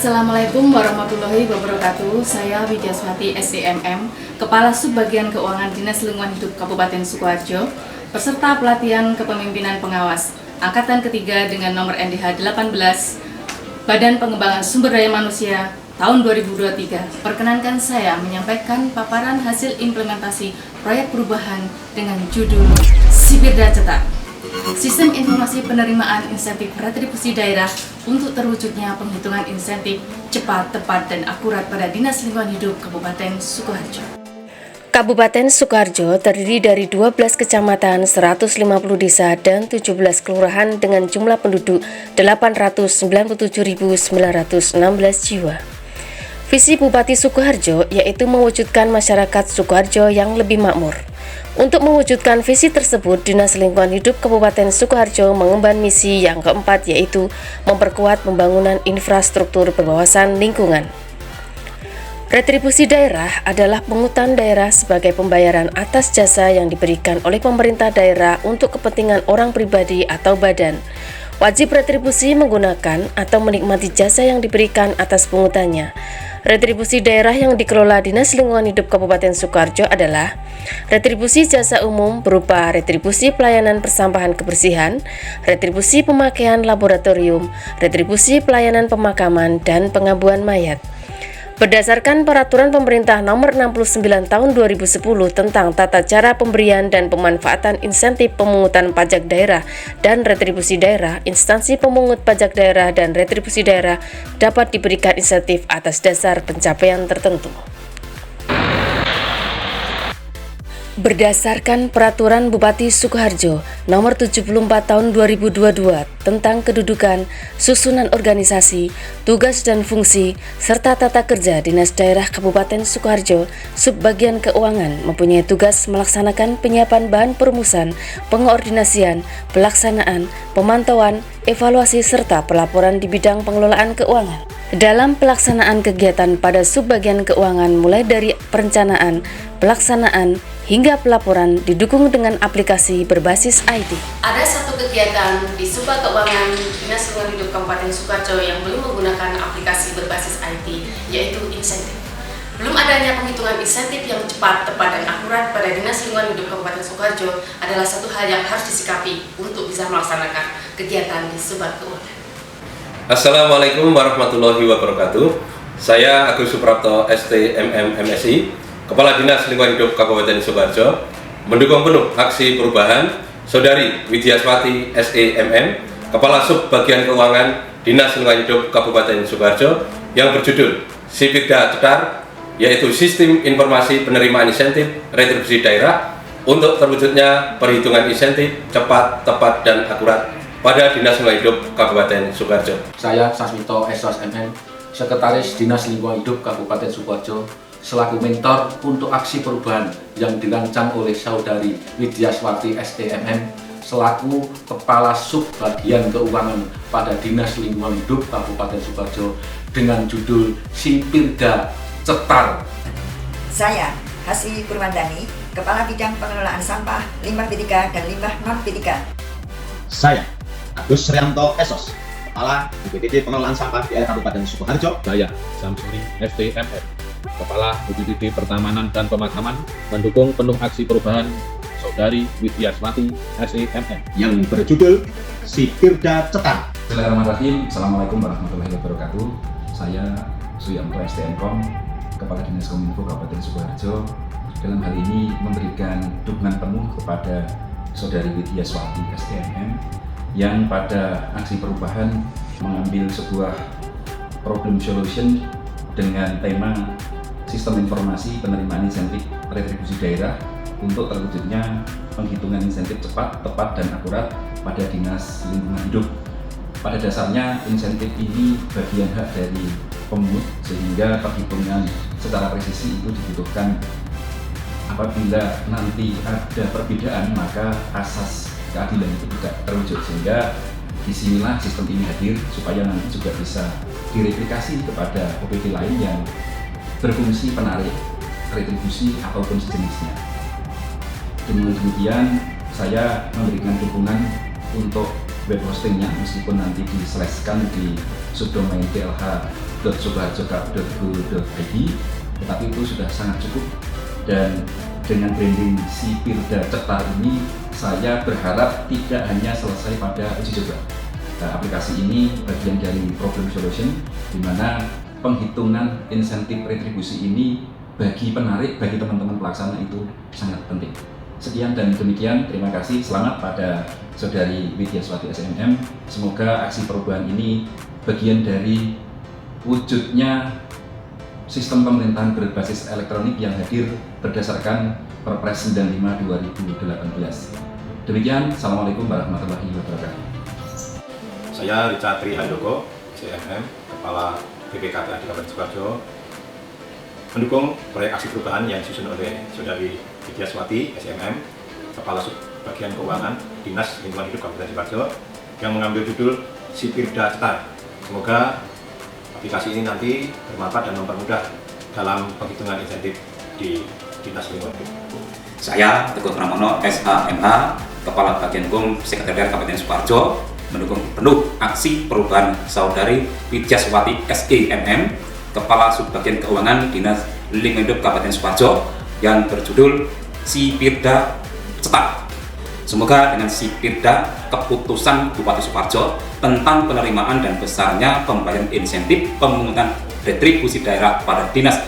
Assalamualaikum warahmatullahi wabarakatuh. Saya Widyaswati SDMM, Kepala Subbagian Keuangan Dinas Lingkungan Hidup Kabupaten Sukoharjo, peserta pelatihan kepemimpinan pengawas Angkatan Ketiga dengan nomor NDH 18 Badan Pengembangan Sumber Daya Manusia tahun 2023. Perkenankan saya menyampaikan paparan hasil implementasi proyek perubahan dengan judul Sipirda Cetak, Sistem Informasi Penerimaan Insentif Retribusi Daerah untuk terwujudnya penghitungan insentif cepat, tepat, dan akurat pada Dinas Lingkungan Hidup Kabupaten Sukoharjo. Kabupaten Sukoharjo terdiri dari 12 kecamatan, 150 desa, dan 17 kelurahan dengan jumlah penduduk 897.916 jiwa. Visi Bupati Sukoharjo yaitu mewujudkan masyarakat Sukoharjo yang lebih makmur. Untuk mewujudkan visi tersebut, Dinas Lingkungan Hidup Kabupaten Sukoharjo mengemban misi yang keempat, yaitu memperkuat pembangunan infrastruktur berwawasan lingkungan. Retribusi daerah adalah pungutan daerah sebagai pembayaran atas jasa yang diberikan oleh pemerintah daerah untuk kepentingan orang pribadi atau badan. Wajib retribusi menggunakan atau menikmati jasa yang diberikan atas pungutannya. Retribusi daerah yang dikelola Dinas Lingkungan Hidup Kabupaten Sukoharjo adalah retribusi jasa umum berupa retribusi pelayanan persampahan kebersihan, retribusi pemakaian laboratorium, retribusi pelayanan pemakaman, dan pengabuan mayat. Berdasarkan Peraturan Pemerintah Nomor 69 Tahun 2010 tentang tata cara pemberian dan pemanfaatan insentif pemungutan pajak daerah dan retribusi daerah, instansi pemungut pajak daerah dan retribusi daerah dapat diberikan insentif atas dasar pencapaian tertentu. Berdasarkan Peraturan Bupati Sukoharjo Nomor 74 Tahun 2022 tentang kedudukan, susunan organisasi, tugas dan fungsi, serta tata kerja Dinas Daerah Kabupaten Sukoharjo, Subbagian Keuangan mempunyai tugas melaksanakan penyiapan bahan perumusan, pengoordinasian, pelaksanaan, pemantauan, evaluasi, serta pelaporan di bidang pengelolaan keuangan. Dalam pelaksanaan kegiatan pada Subbagian Keuangan mulai dari perencanaan, pelaksanaan, hingga pelaporan didukung dengan aplikasi berbasis IT. Ada satu kegiatan di Subbag Keuangan Dinas Lingkungan Hidup Kabupaten Sukoharjo yang belum menggunakan aplikasi berbasis IT, yaitu insentif. Belum adanya penghitungan insentif yang cepat, tepat, dan akurat pada Dinas Lingkungan Hidup Kabupaten Sukoharjo adalah satu hal yang harus disikapi untuk bisa melaksanakan kegiatan di Subbag Keuangan. Assalamualaikum warahmatullahi wabarakatuh. Saya Agus Suprapto STMM MSI, Kepala Dinas Lingkungan Hidup Kabupaten Sukoharjo, mendukung penuh aksi perubahan Saudari Widyaswati SEMM, Kepala Subbagian Keuangan Dinas Lingkungan Hidup Kabupaten Sukoharjo yang berjudul Sipirda Cetar, yaitu Sistem Informasi Penerimaan Insentif Retribusi Daerah untuk terwujudnya perhitungan insentif cepat, tepat, dan akurat pada Dinas Lingkungan Hidup Kabupaten Sukoharjo. Saya Sasmito SOS MM, Sekretaris Dinas Lingkungan Hidup Kabupaten Sukoharjo, selaku mentor untuk aksi perubahan yang dirancang oleh Saudari Widyaswati SEMM selaku Kepala Subbagian Keuangan pada Dinas Lingkungan Hidup Kabupaten Sukoharjo dengan judul Sipirda Cetar. Saya Hasri Purwandani, Kepala Bidang Pengelolaan Sampah, Limbah B3 dan Limbah Non-B3. Saya Agus Srianto SOS, Kepala BPDD Pengelolaan Sampah di Kabupaten Sukoharjo. Saya Samsuri STMM, Kepala BPDD Pertamanan dan Pemakaman, mendukung penuh aksi perubahan Saudari Widyaswati SEMM yang berjudul Sipirda Cetar. Bismillahirrahmanirrahim. Assalamualaikum warahmatullahi wabarakatuh. Saya Suyanto STMKOM, Kepala Dinas Kominfo Kabupaten Sukoharjo. Dalam hal ini memberikan dukungan penuh kepada Saudari Widyaswati SEMM yang pada aksi perubahan mengambil sebuah problem solution dengan tema Sistem Informasi Penerimaan Insentif Retribusi Daerah untuk terwujudnya penghitungan insentif cepat, tepat, dan akurat pada Dinas Lingkungan Hidup. Pada dasarnya insentif ini bagian hak dari pemungut, sehingga perhitungan secara presisi itu dibutuhkan. Apabila nanti ada perbedaan, maka asas keadilan itu tidak terwujud, sehingga disinilah sistem ini hadir supaya nanti juga bisa direplikasi kepada OPD lain yang berfungsi penarik retribusi ataupun sejenisnya. Dengan demikian, saya memberikan dukungan untuk web hostingnya, meskipun nanti diselesaikan di subdomain dlh.sukoharjo.go.id, tetapi itu sudah sangat cukup. Dan dengan branding Sipirda Cetar ini, saya berharap tidak hanya selesai pada uji coba. Aplikasi ini bagian dari problem solution, di mana penghitungan insentif retribusi ini bagi penarik, bagi teman-teman pelaksana itu sangat penting. Sekian dan demikian, terima kasih, selamat pada Saudari Widyaswati SMM. Semoga aksi perubahan ini bagian dari wujudnya sistem pemerintahan berbasis elektronik yang hadir berdasarkan Perpres 95 2018. Demikian, Assalamualaikum warahmatullahi wabarakatuh. Saya Richard Trihandoko, CMM, Kepala BPKP di Kabupaten Sukoharjo, mendukung proyek aksi perubahan yang disusun oleh Saudari Widyaswati SMM, Kepala Subbagian Keuangan Dinas Lingkungan Hidup Kabupaten Sukoharjo, yang mengambil judul Sipirda Cetar. Semoga aplikasi ini nanti bermanfaat dan mempermudah dalam penghitungan insentif di Dinas Lingkungan Hidup. Saya Teguh Pramono, SHMH, Kepala Bagian Hukum Sekretariat Kabupaten Sukoharjo, mendukung penuh aksi perubahan Saudari Widyaswati SEMM, Kepala Subbagian Keuangan Dinas Lingkungan Hidup Kabupaten Sukoharjo, yang berjudul Sipirda Cetar. Semoga dengan Sipirda, keputusan Bupati Sukoharjo tentang penerimaan dan besarnya pembayaran insentif pemungutan retribusi daerah pada Dinas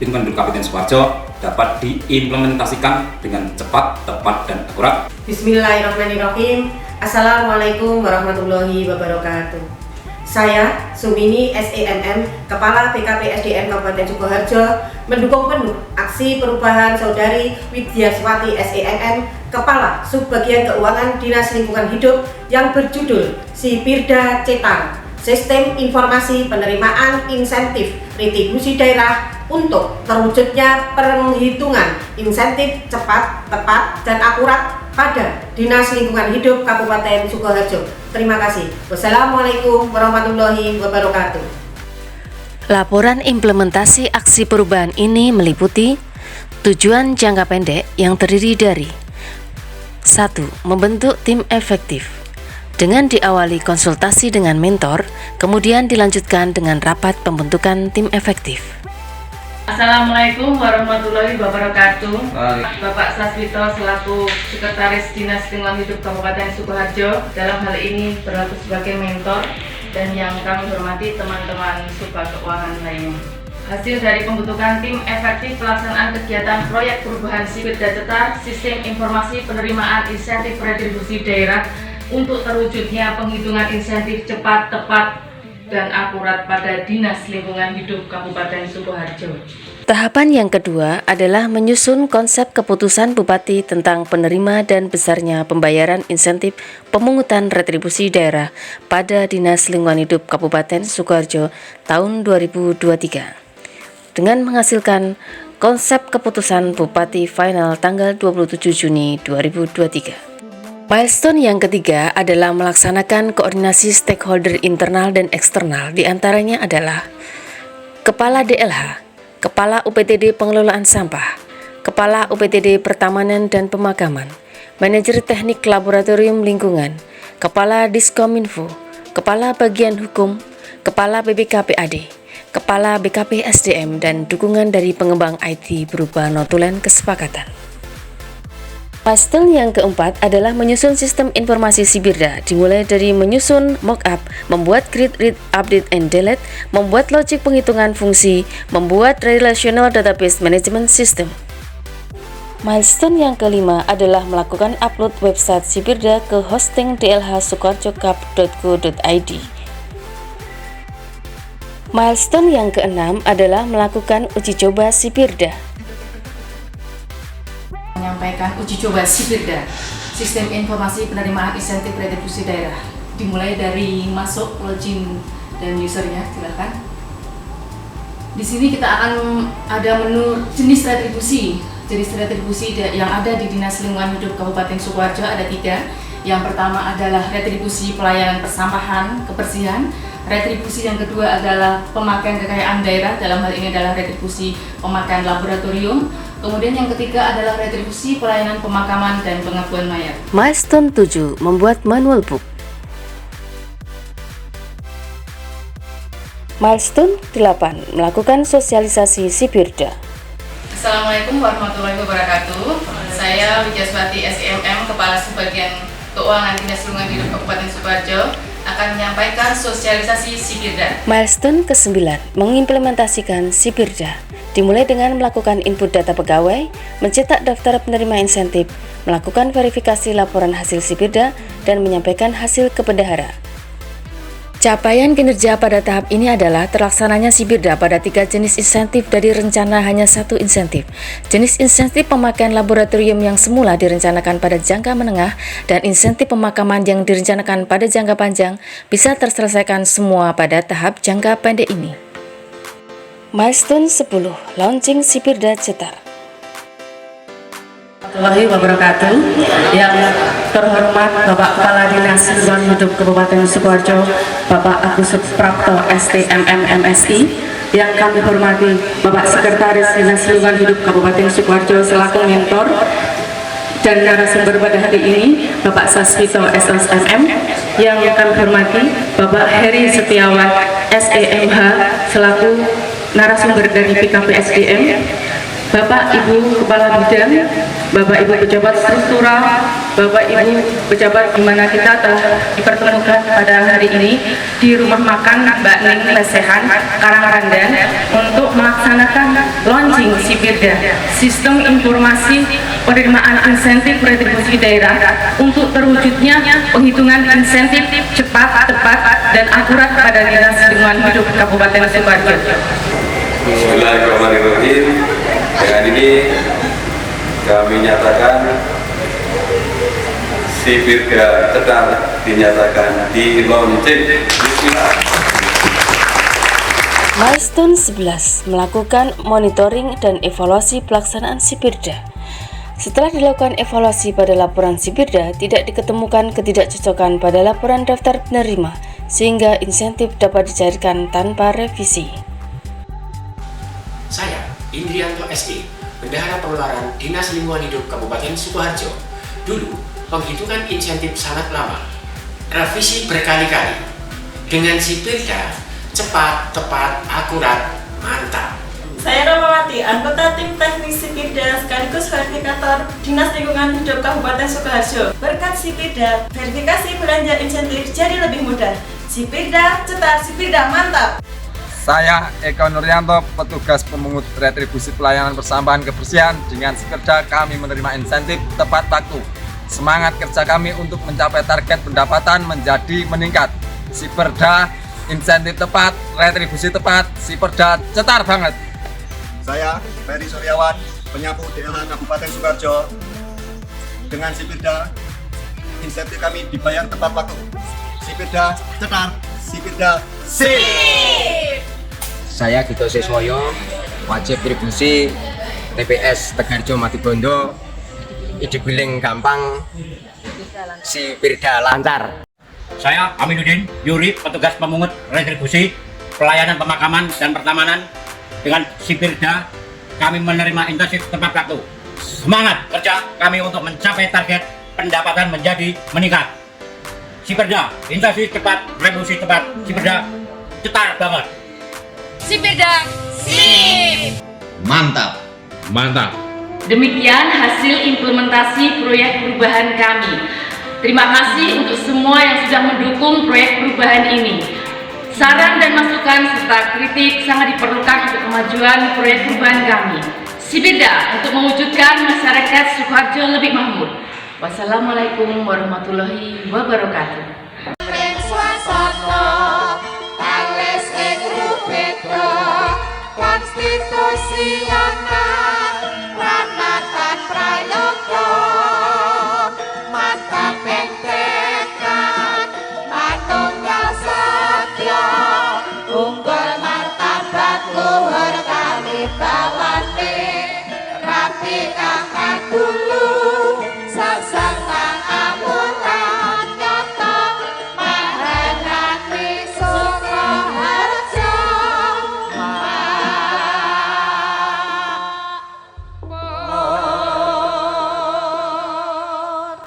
Lingkungan Hidup Kabupaten Sukoharjo dapat diimplementasikan dengan cepat, tepat, dan akurat. Bismillahirrahmanirrahim. Assalamualaikum warahmatullahi wabarakatuh. Saya Sumini SEMM, Kepala BKP SDM Kabupaten Sukoharjo, mendukung penuh aksi perubahan Saudari Widyaswati SEMM, Kepala Subbagian Keuangan Dinas Lingkungan Hidup, yang berjudul Sipirda Cetar, Sistem Informasi Penerimaan Insentif Retribusi Daerah untuk terwujudnya penghitungan insentif cepat, tepat, dan akurat pada Dinas Lingkungan Hidup Kabupaten Sukoharjo. Terima kasih. Wassalamualaikum warahmatullahi wabarakatuh. Laporan implementasi aksi perubahan ini meliputi tujuan jangka pendek yang terdiri dari 1. Membentuk tim efektif dengan diawali konsultasi dengan mentor, kemudian dilanjutkan dengan rapat pembentukan tim efektif. Assalamualaikum warahmatullahi wabarakatuh. Bapak Saswito selaku Sekretaris Dinas Lingkungan Hidup Kabupaten Sukoharjo dalam hal ini berlaku sebagai mentor, dan yang kami hormati teman-teman Subag Keuangan lainnya. Hasil dari pembentukan tim efektif pelaksanaan kegiatan proyek perubahan Sipirda Cetar, Sistem Informasi Penerimaan Insentif Retribusi Daerah untuk terwujudnya penghitungan insentif cepat, tepat, dan akurat pada Dinas Lingkungan Hidup Kabupaten Sukoharjo. Tahapan yang kedua adalah menyusun konsep keputusan Bupati tentang penerima dan besarnya pembayaran insentif pemungutan retribusi daerah pada Dinas Lingkungan Hidup Kabupaten Sukoharjo tahun 2023 dengan menghasilkan konsep keputusan Bupati final tanggal 27 Juni 2023. Milestone yang ketiga adalah melaksanakan koordinasi stakeholder internal dan eksternal, diantaranya adalah Kepala DLH, Kepala UPTD Pengelolaan Sampah, Kepala UPTD Pertamanan dan Pemakaman, Manajer Teknik Laboratorium Lingkungan, Kepala Diskominfo, Kepala Bagian Hukum, Kepala BPKPAD, Kepala BKP SDM, dan dukungan dari pengembang IT berupa notulen kesepakatan. Milestone yang keempat adalah menyusun sistem informasi Sipirda, dimulai dari menyusun mockup, membuat grid read, update, and delete, membuat logik penghitungan fungsi, membuat relational database management system. Milestone yang kelima adalah melakukan upload website Sipirda ke hosting dlh.sukoharjokap.go.id. Milestone yang keenam adalah melakukan uji coba Sipirda. Menyampaikan uji coba Sipirda, Sistem Informasi Penerimaan Insentif Retribusi Daerah, dimulai dari masuk, login, dan usernya. Silakan. Di sini kita akan ada menu jenis retribusi. Jenis retribusi yang ada di Dinas Lingkungan Hidup Kabupaten Sukoharjo ada 3. Yang pertama adalah retribusi pelayanan persampahan, kebersihan. Retribusi yang kedua adalah pemakaian kekayaan daerah, dalam hal ini adalah retribusi pemakaian laboratorium. Kemudian yang ketiga adalah retribusi pelayanan pemakaman dan pengakuan mayat. Milestone 7, membuat manual book. Milestone 8. Melakukan sosialisasi Sipirda. Assalamualaikum warahmatullahi wabarakatuh. Saya Widyaswati SEMM, Kepala Subbagian Keuangan Dinas Lingkungan Hidup Kabupaten Sukoharjo, akan menyampaikan sosialisasi Sipirda. Milestone ke-9. Mengimplementasikan Sipirda. Dimulai dengan melakukan input data pegawai, mencetak daftar penerima insentif, melakukan verifikasi laporan hasil Sipirda, dan menyampaikan hasil ke bendahara. Capaian kinerja pada tahap ini adalah terlaksananya Sipirda pada 3 jenis insentif dari rencana hanya 1 insentif. Jenis insentif pemakaian laboratorium yang semula direncanakan pada jangka menengah dan insentif pemakaman yang direncanakan pada jangka panjang bisa terselesaikan semua pada tahap jangka pendek ini. Milestone 10. Launching Sipirda Cetar. Warahmatullahi wabarakatuh. Yang terhormat Bapak Kepala Dinas Lingkungan Hidup Kabupaten Sukoharjo, Bapak Agus Suprapto STMM MSI. Yang kami hormati Bapak Sekretaris Dinas Lingkungan Hidup Kabupaten Sukoharjo selaku mentor dan narasumber pada hari ini Bapak Saswito SOSMM. Yang kami hormati Bapak Heri Setiawan SEMH selaku narasumber dari PKP SDM. Bapak Ibu Kepala Bidang, Bapak Ibu Pejabat Struktural, Bapak Ibu Pejabat di mana kita telah dipertemukan pada hari ini di Rumah Makan Mbak Ning Lesehan, Karangpandan untuk melaksanakan launching Sipirda, Sistem Informasi Penerimaan Insentif Retribusi Daerah, untuk terwujudnya penghitungan insentif cepat, tepat, dan akurat pada Dinas Lingkungan Hidup Kabupaten Sukoharjo. Bismillahirrahmanirrahim. Dengan ini kami nyatakan Sipirda Cetar dinyatakan di launching. Milestone 11. Melakukan monitoring dan evaluasi pelaksanaan Sipirda. Setelah dilakukan evaluasi pada laporan Sipirda, tidak diketemukan ketidakcocokan pada laporan daftar penerima, sehingga insentif dapat dicairkan tanpa revisi. Saya, Indrianto SE, Bendahara Pengeluaran Dinas Lingkungan Hidup Kabupaten Sukoharjo. Dulu, penghitungan insentif sangat lama, revisi berkali-kali. Dengan Sipirda, cepat, tepat, akurat, mantap. Saya Romawati, anggota tim teknik Sipirda sekaligus verifikator Dinas Lingkungan Hidup Kabupaten Sukoharjo. Berkat Sipirda, verifikasi belanja insentif jadi lebih mudah. Sipirda cetar, Sipirda mantap. Saya Eko Nuryanto, petugas pemungut retribusi pelayanan persampahan kebersihan. Dengan Sipirda kami menerima insentif tepat waktu. Semangat kerja kami untuk mencapai target pendapatan menjadi meningkat. Sipirda, insentif tepat, retribusi tepat, Sipirda cetar banget. Saya Ferry Suryawan, penyapu DLH Kabupaten Sukoharjo. Dengan Sipirda, insentif kami dibayar tepat waktu. Sipirda cetar, Sipirda sip. Saya Gito Siswoyo, wajib retribusi TPS Tegarjo Matibondo. Ide billing gampang, Sipirda lancar. Saya Aminuddin Yuri, petugas pemungut retribusi pelayanan pemakaman dan pertamanan. Dengan Sipirda kami menerima insentif tepat waktu. Semangat kerja kami untuk mencapai target pendapatan menjadi meningkat. Sipirda, insentif cepat, retribusi tepat. Sipirda cetar banget. Sipirda sip. Mantap. Mantap. Demikian hasil implementasi proyek perubahan kami. Terima kasih untuk semua yang sudah mendukung proyek perubahan ini. Saran dan masukan serta kritik sangat diperlukan untuk kemajuan proyek perubahan kami. Sipirda untuk mewujudkan masyarakat Sukoharjo lebih makmur. Wassalamualaikum warahmatullahi wabarakatuh.